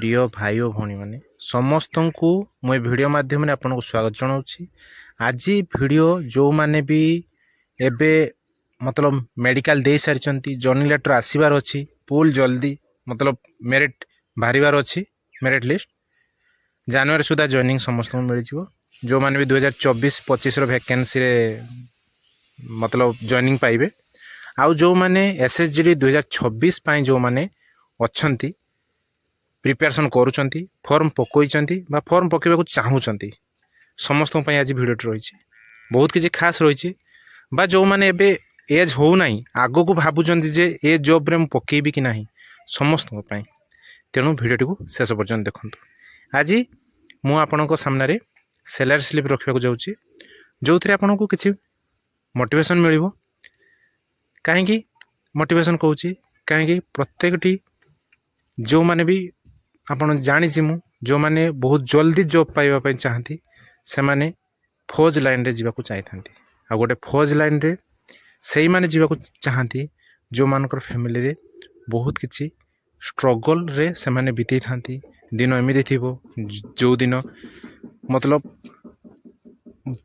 प्रिय भाई और भौणी मैंने समस्त को मुझे वीडियो माध्यम आपको स्वागत जनाऊँगी। आज वीडियो जो माने भी एबे मतलब मेडिकल दे सारी जॉइनिंग लेटर आसबार अच्छी फुल जल्दी मतलब मेरिट बाहर अच्छी मेरिट लिस्ट जनवरी सुधा जॉइनिंग समस्त मिल जो मैंने भी 2024-25 वैकेंसी मतलब जॉइनिंग पाइबे आउ जो मैंने एसएसजी 2026 जो मैंने अच्छी प्रिपेरेसन करुँच फर्म पकईं फर्म पकड़ा चाहूँगी समस्त आज भिडियो रही बहुत किसी खास रही जो मैंने एबे एज हो ना आग को भावुं जे ए जॉब रे पकेबी कि ना समस्त तेणु भिडियो को शेष पर्यंत देखु। आज मुझे सामने सैलरी स्लिप रखा जाऊँगी जो थे आपन को किसी मोटिवेशन मिल कहीं मोटिवेशन कहूँ कहीं प्रत्येकटी जो मैंने भी आपन जानी मु जो मैंने बहुत जल्दी जॉब पाइबा चाहती से माने फौज लाइन रे जीवा चाहिए आ गोटे फौज लाइन रे से माने जीवा चाहती जो मानकर फैमिली रे बहुत किसी स्ट्रगल रे से माने बीते था दिन एमती थी जो दिन मतलब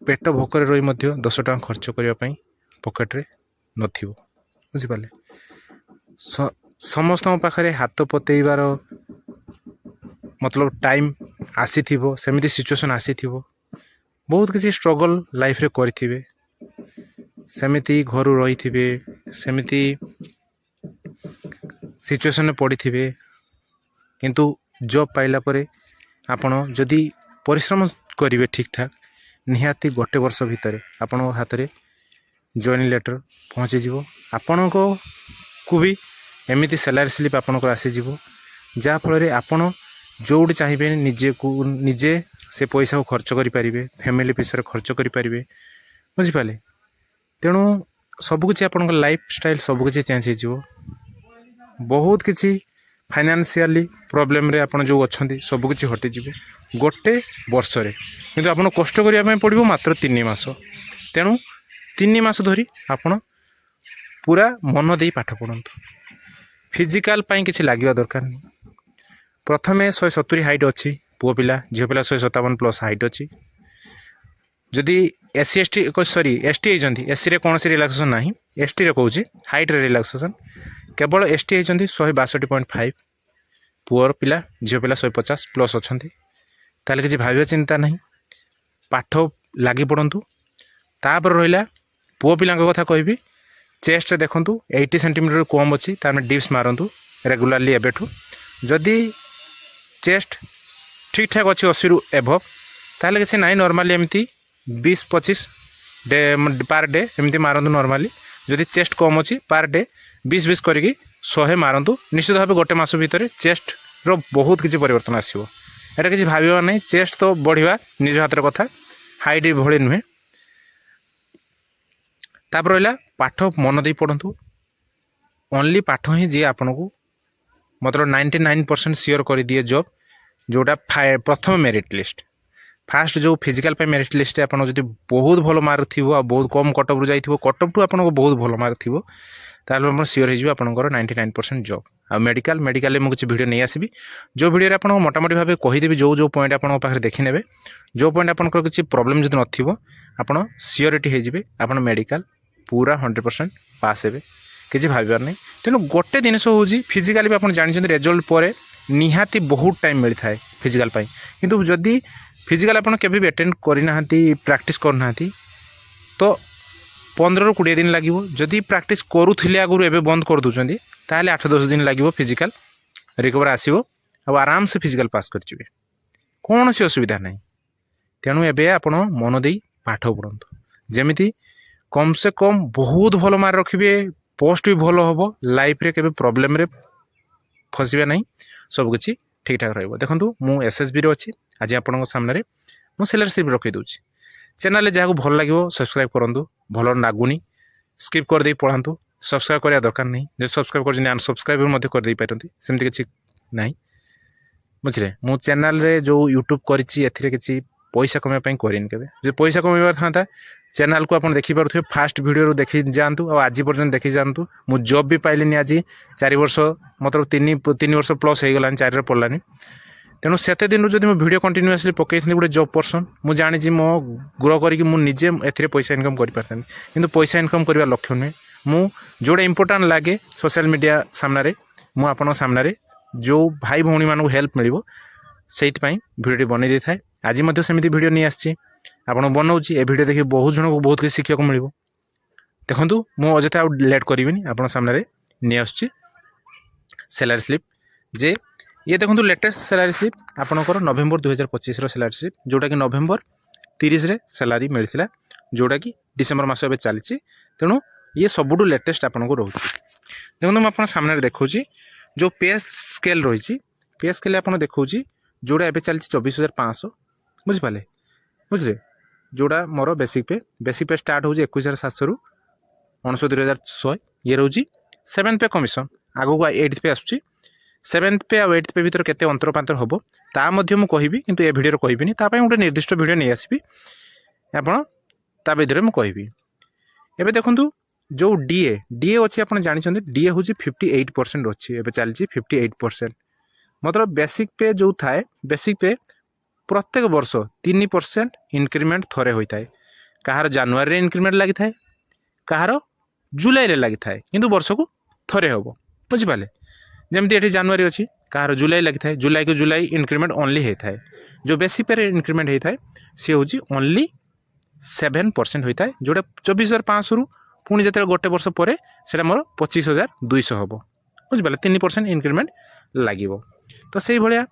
पेट भोकर रही 10 टଙ୍କା खर्च करने पकेट रे नथिबो बुझिपाले समस्त पाखे हाथ पतेबार मतलब टाइम आसी सेमती सिचुएशन आसी बहुत किसी स्ट्रगल लाइफ रे करें सेमती घर रही थे सेमती सिचुएशन पड़ी थे किंतु जॉब पाइला परे आपण जदि परिश्रम करेंगे ठीक ठाक निहाती गोटे वर्ष भितर आपण हाथ में जॉइनिंग लेटर पहुँचीज आपण को भी एमती सैलरी स्लिप आपंकर आसीज जहाँफल आपण जोटी चाहिए निजे को निजे से पैसा को खर्च करें फैमिली पिछले खर्च करें बुझिपारे तेणु सबकि आप लाइफ स्टाइल सबकि चेंज हो बहुत किसी फाइनेंशियली प्रोब्लेम रे आपण जो अच्छा सबकि हटिजी गोटे वर्ष किंतु आपन कष्ट करने पड़ो मात्र 3 मास तेणु 3 मास धरी आपण पूरा मन दे पाठ पढ़तु फिजिकाल किसी लगे दरकार नहीं प्रथम 170 हाइट अच्छी पुओ पिला झील पिला 157+ हाइट अच्छी जदि एससी एसटी सॉरी एसटी होती एससी रे कौन रिलैक्सेशन ना एसटी रे कहूँ हाइट रे रिलैक्सेशन केवल एसटी होती 162.5 पुअर पिला झील पिला 150+ अच्छा ताले किसी भाव चिंता नहीं पाठ लगी पड़तु तापर रहा पुओ पिला कथा कहबी चेस्ट देखूँ 80 सेंटीमीटर कम अच्छी डिप्स मारतु रेगुलारली एबेठू जदि चेस्ट ठीक ठाक अच्छी 80 रु एभव ताले किसी ना नॉर्मली एमती 20-25 डे पर डे एमती मारतु नॉर्मली जदि चेस्ट कम अच्छी पर डे 20-20 करके 100 मारतु निश्चित भाव गोटे मास भितर चेस्ट रो बहुत किसी परिवर्तन आसो एटा किसी भाविबा नहीं चेस्ट तो बढ़िया निज हाथ कथा हाइट भली नुहे तापर रहा पाठ मन दे पढ़तु ओनली पाठ ही जी आपन को मतलब 99% सियोर कर दिए जॉब जोटा प्रथम मेरिट लिस्ट फास्ट जो फिजिकल मेरिट लिस्ट आप बहुत भल मार्क थी बहुत कम कटअप रु जाइए कटअप टू आपको बहुत भल मार्क थी ताल सियोर हो आपंकर 99% जॉब आ मेडिकल मुझे किसी वीडियो नहीं आसबि जो वीडियो आप मोटामोटी भाव कहीदेवी जो जो पॉइंट आप देखने जो पॉइंट आपंकर किसी प्रोब्लेम जो नथिबो आपण सियोरिटी होइजिबे आपण मेडिकल पूरा 100% पास हे किसी भाबार नहीं तेणु गोटे जिनस हूँ फिजिकाली भी आप जानते रेजल्ट पर निहाती बहुत टाइम मिलता है फिजिकाल किंतु जदि फिजिकाल आप केभी भी अटेंड करना प्रैक्टिस करना तो 15-20 दिन लगे जदि प्रैक्टिस करुले आगु एवं बंद कर दूसरी ताहले 8-10 दिन लगे फिजिकाल रिकवर आसो आराम से फिजिकाल पास करेंगे कौन सी असुविधा नहीं तेणु एवं आप मन दे पाठ पढ़तु जमीती कम से कम बहुत भल मार्क रखिए पोस्ट भी भल हम लाइफ रे केबे प्रॉब्लम रे फसबे नहीं सबकि ठीक ठाक रही देखो मु एसएसबी रे अच्छी आज आपण सामने मु सैलरी स्लिप रखी दूसरी चैनल जहाँ भल लगे सब्सक्राइब करूँ भल लगुनि स्किप करदे पढ़ातु सब्सक्राइब करने दरकार नहीं जो सब्सक्राइब कर अनसब्सक्राइब करदे पारती सेमती किसी ना बुझे मो चैनल रे जो यूट्यूब करी किसी पैसा कमाई करें के पैसा कमाइबार था चैनल को आप देखिपे फास्ट वीडियो देखी जातु आज पर्यटन देखी जातु मुझ जॉब भी पाइलिनी आज 4 वर्ष मतलब 3 वर्ष प्लस हो गलानी 4 पड़ानी तेणु से दिन जब मुझे भिडियो कंटिन्यूअसली पकई गोटे जॉब पर्सन मुझे जानी मो ग्रो करके मुझे ए पैसा इनकम कर पारती कि पैसा इनकम करने लक्ष्य नुहे मु जोटा इंपोर्टाट लगे सोशल मीडिया सामने मु आपन सामने जो भाई भौणी मानक हेल्प मिल से भिडियो बनई दे था आज सेमती भिडियो नहीं आसी आपन बनाऊँगी ए भिडियो देखिए बहुत जन को बहुत किसी शिखा मिल देखूँ मुझे अजथा लेट करी आप सामने नहीं आसुच्ची सैलरी स्लिप जे ये देखो लेटेस्ट सैलरी स्लिप आपंकर नवेम्बर 2025 सैलरी स्लिप जोटा कि नवेम्बर 30 रे सैलरी मिलता जोटा कि डिसेम्बर मास ए चली तेणु ये सबुठ लेटेस्ट आपको रोचे देखो मुझे आप सामने देखा जो पे स्केल रही पे स्केल आप देखा जोड़ा एवं चलती 24,500 बुझिपारे बुझे जोड़ा मोर बेसिक पे स्टार्ट हो 21,700 रु 69,100 ये रोचे 7th पे कमिशन आगू 8th पे आसूँ 7th पे आ 8th पे भर केते अंतर पांतर हम ता मुझे कहि किंतु ए भिडियो कहबी गोटे निर्दिष्ट भिडियो नहीं आसबि आपड़ विधि में कहबी एबे देखंतु जो डीए अच्छी आप जानते डीए हूँ 58% अच्छी एवं चलती 58% मतलब बेसिक पे जो थाए बेसिक पे प्रत्येक वर्ष 3% इंक्रीमेंट थोड़े होता है कहार जनवरी इंक्रीमेंट लगी थाए कहार जुलाई लगी थाए किंतु वर्ष को थोड़े हम बुझिपारे जमती ये जनवरी अच्छी कहार जुलाई लगी थाए जुलाई को जुलाई इंक्रीमेंट ओनली होता है जो बेसिक पे इंक्रीमेंट होता है सी हूँ ओनली 7% होता है जोटा 24,500 रु पुणी जो गोटे वर्ष पर से मोर 25,200 हम बुझिपारे 3% इंक्रीमेंट लगे तो से भाया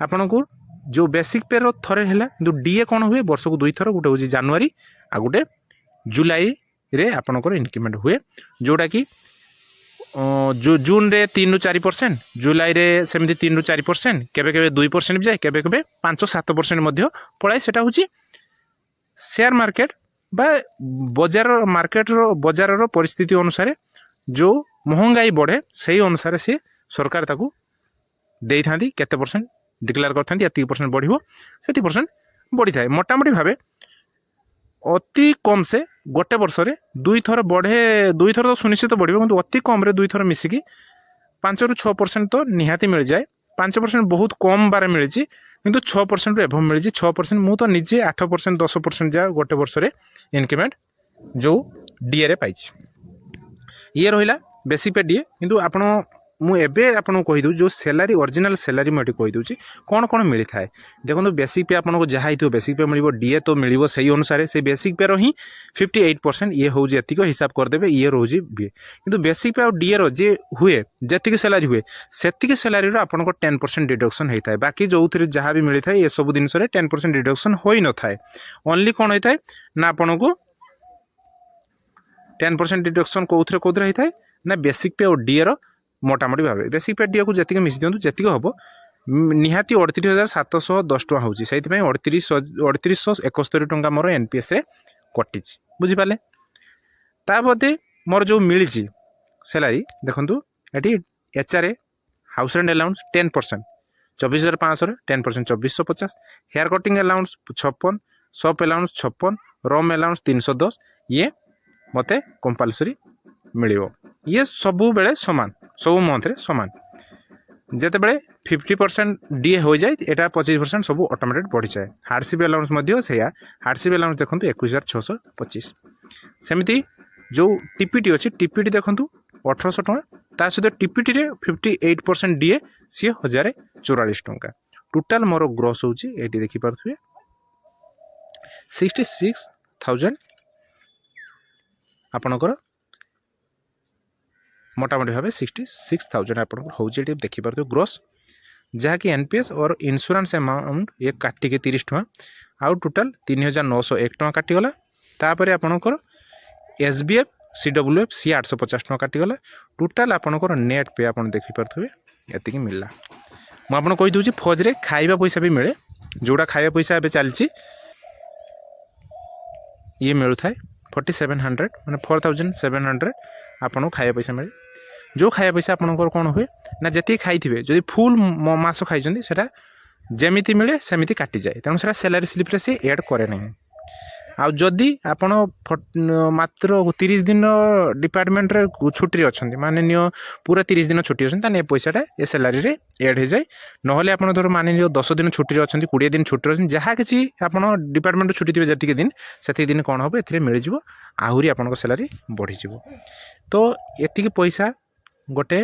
आपन को जो बेसिक पे थरे है कि डीए कौन हुए वर्ष को 2 थर गोटे हूँ जनवरी आ गोटे जुलाई रे आपनकर इंक्रीमेंट हुए जोटा कि जो जून रे 3 ରୁ 4% जुलाई रे सेमती 3 ରୁ 4% केबे केबे 2% भी जाए केबे केबे 5-7% पड़ाए सेटा हूँ शेयर मार्केट बा बजार रो परिस्थिति अनुसार जो महंगाई बढ़े से अनुसार सी सरकार ताकू दे था केते परसेंट डिक्लेयर करते एति परसेंट बढ़ से परसेंट बढ़ी था मोटामोटी भाव अति कम से गोटे वर्ष रे 2 थर बढ़े 2 थर तो सुनिश्चित बढ़ कि अति कम रे 2 थर मिसिकी 5 ରୁ 6% तो निहाती मिल जाए 5% बहुत कम बार मिली किंतु 6% रू एभव मिली 6% मु तो निजे 8% 10% जा गोटे वर्ष रे इंक्रीमेंट जो डीए रे पाई ये रहा बेसिक पे डीए किंतु आपण मु एबे आपन कहि दउ जो सैलरी ओरिजिनल सैलरी मैं कहि दउची कौन कौन मिली थाए देखो बेसिक पे आपन को जहाँ ही बेसिक पे मिल डीए तो मिल से अनुसार से बेसिक पे ही 58% ये हूँ जी हिसाब करदे ये रोचे बी किंतु बेसिक पे डीए रो जे हुए जी सैलरी हुए से सैलरी आपन को 10% डिडक्शन होता है बाकी जो जहाँ भी मिलता है ये सब जिन 10% डिडक्शन हो न था ओनली कौन होता है ना आपन को 10% डिडक्शन कौन होता है ना बेसिक पे और डीए रो मोटामोटी भाव बेसिक पे डीए को जी मिस दिखाँ जी हम निहाती 38,710 टଙ୍କା होची से 38,71 टଙ୍କା मोर एनपीएस रे कटि बुझिपारे ता बदे मोर जो मिली सैलरी देखंतु एटी HRA house rent allowance 10% 24,500 10% 2,450 hair cutting allowance 56 shop allowance 56 rum allowance 310 ये मते कंपलसरी मिलिवो ये सबु बेले समान सब मंथ रे समान जेते बेले 50% डीए हो जाए एटा 25% सब ऑटोमेटिक बढ़ी जाए हार्डशिप अलाउंस मध्य से हार्डशिप अलाउंस देखंतु 21,625 सेमिति जो टीपीटी अच्छी टीपीटी देखंतु 1,800 टଙ୍କା ता सहित टीपीटी रे 58% डीए सी 1,044 टଙ୍କା टोटाल मोर ग्रोस होची एटी देखि पारथुए 66,000 आपनकर मोटामोटी भाव 66,000 आप देखिपार ग्रोस जहाँकि एनपीएस और इंश्योरेंस अमाउंट ये काटिके 30 टଙ୍କା आउ टोटाल 3,901 टଙ୍କା काटिगला तापर आपनकर एसबीएफ सीडब्ल्यूएफ सी 850 टଙ୍କା काटिगला टोटाल आपनकर नेट पे आप देखिपारे ये मिलला मुझे आपको कही दूसरी फौज रे खाइबा पैसा भी मिले जोड़ा खाइबा पैसा ए चलती ये मिलू था 4,700 मैंने 4,700 आपको खाइबा पैसा मिले जो खाइबा पैसा आपंकर कौन हुए ना जी खाई जब फुल मास खाई जमी मिले सेमती काटि जाए तेणु से सैलरी स्लिप रे से एड करे ना ଆଉ ଯଦି ଆପଣ ମାତ୍ର 30 ଦିନ ଡିପାର୍ଟମେଣ୍ଟରେ ଛୁଟିରେ ଅଛନ୍ତି ମାନେ ନିଅ ପୁରା 30 ଦିନ ଛୁଟି ଅଛନ୍ତି ତାହେଲେ ଏ ପଇସାଟା ଏ ସାଲାରୀରେ ଏଡ଼୍ ହେଇଯାଏ। ନହେଲେ ଆପଣ ଧର ମାନି ନିଅ 10 ଦିନ ଛୁଟିରେ ଅଛନ୍ତି 20 ଦିନ ଛୁଟିରେ ଅଛନ୍ତି ଯାହା କିଛି ଆପଣ ଡିପାର୍ଟମେଣ୍ଟ ଛୁଟି ଥିବେ ଯେତିକି ଦିନ ସେତିକି ଦିନ କ'ଣ ହେବ ଏଥିରେ ମିଳିଯିବ ଆହୁରି ଆପଣଙ୍କ ସାଲାରୀ ବଢ଼ିଯିବ। ତ ଏତିକି ପଇସା ଗୋଟେ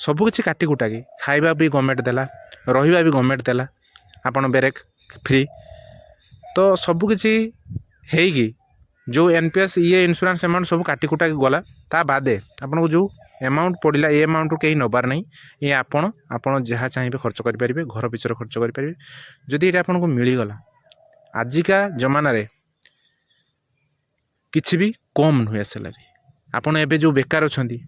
ସବୁକିଛି କାଟି କୁଟାକି ଖାଇବା ବି ଗଭର୍ଣ୍ଣମେଣ୍ଟ ଦେଲା, ରହିବା ବି ଗଭର୍ଣ୍ଣମେଣ୍ଟ ଦେଲା, ଆପଣ ବ୍ରେକ୍ ଫ୍ରି, ତ ସବୁକିଛି ହେଇକି ଯେଉଁ NPS ଇନ୍ସୁରାନ୍ସ ଆମାଉଣ୍ଟ ସବୁ କାଟି କୁଟାକି ଗଲା ତା ବାଦେ ଆପଣଙ୍କୁ ଯେଉଁ ଆମାଉଣ୍ଟ ପଡ଼ିଲା ଏ ଆମାଉଣ୍ଟରୁ କେହି ନେବାର ନାହିଁ। ଏ ଆପଣ ଯାହା ଚାହିଁବେ ଖର୍ଚ୍ଚ କରିପାରିବେ, ଘର ପିଛରେ ଖର୍ଚ୍ଚ କରିପାରିବେ। ଯଦି ଏଇଟା ଆପଣଙ୍କୁ ମିଳିଗଲା ଆଜିକା ଜମାନାରେ କିଛି ବି କମ୍ ନୁହେଁ ସାଲାରୀ। ଆପଣ ଏବେ ଯେଉଁ ବେକାର ଅଛନ୍ତି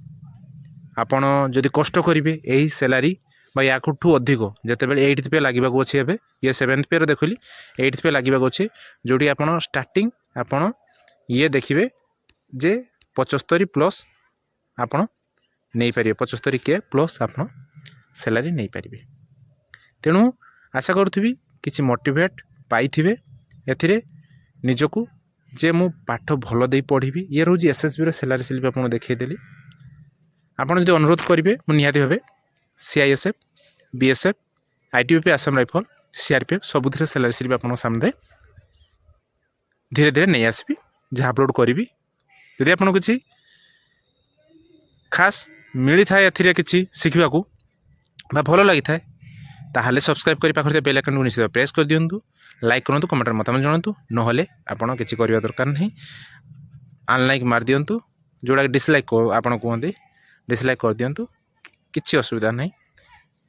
ଆପଣ ଯଦି କଷ୍ଟ କରିବେ ଏହି ସାଲାରୀ ବା ୟାଠୁ ଅଧିକ ଯେତେବେଳେ 8th ପେ ଲାଗିବାକୁ ଅଛି, ଏବେ ଇଏ 7th ପେରେ ଦେଖିଲି 8th ପେ ଲାଗିବାକୁ ଅଛି, ଯେଉଁଠି ଆପଣ ଷ୍ଟାର୍ଟିଂ ଆପଣ ଇଏ ଦେଖିବେ ଯେ 75+ ଆପଣ ନେଇପାରିବେ, 75K ପ୍ଲସ୍ ଆପଣ ସାଲାରୀ ନେଇପାରିବେ। ତେଣୁ ଆଶା କରୁଥିବି କିଛି ମୋଟିଭେଟ୍ ପାଇଥିବେ ଏଥିରେ ନିଜକୁ ଯେ ମୁଁ ପାଠ ଭଲ ଦେଇ ପଢ଼ିବି। ଇଏ ରହୁଛି SSBର ସାଲାରୀ ସ୍ଲିପ୍ ଆପଣଙ୍କୁ ଦେଖାଇଦେଲି। ଆପଣ ଯଦି ଅନୁରୋଧ କରିବେ ମୁଁ ନିହାତି ଭାବେ CISF, BSF, ITBP, Assam rifle, CRPF ସବୁଥିରେ ସାଲାରୀ ସ୍ଲିପ୍ ଆପଣଙ୍କ ସାମ୍ନାରେ ଧୀରେ ଧୀରେ ନେଇ ଆସିବି, ଯାହା ଅପଲୋଡ଼ କରିବି। ଯଦି ଆପଣଙ୍କୁ କିଛି ଖାସ୍ ମିଳିଥାଏ ଏଥିରେ କିଛି ଶିଖିବାକୁ ବା ଭଲ ଲାଗିଥାଏ ତାହେଲେ ସବସ୍କ୍ରାଇବ୍ କରି ପାଖରେ ବେଲ୍ ଆଇକନ୍କୁ ନିଶ୍ଚିତ ପ୍ରେସ୍ କରିଦିଅନ୍ତୁ, ଲାଇକ୍ କରନ୍ତୁ, କମେଣ୍ଟରେ ମତାମତ ଜଣାନ୍ତୁ। ନହେଲେ ଆପଣ କିଛି କରିବା ଦରକାର ନାହିଁ, ଅନଲାଇକ୍ ମାରିଦିଅନ୍ତୁ, ଯେଉଁଟାକି ଡିସଲାଇକ୍ ଆପଣ କୁହନ୍ତି ଡିସଲାଇକ୍ କରିଦିଅନ୍ତୁ, କିଛି ଅସୁବିଧା ନାହିଁ।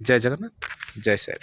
ଜୟ ଜଗନ୍ନାଥ, ଜୟ ସାଇ।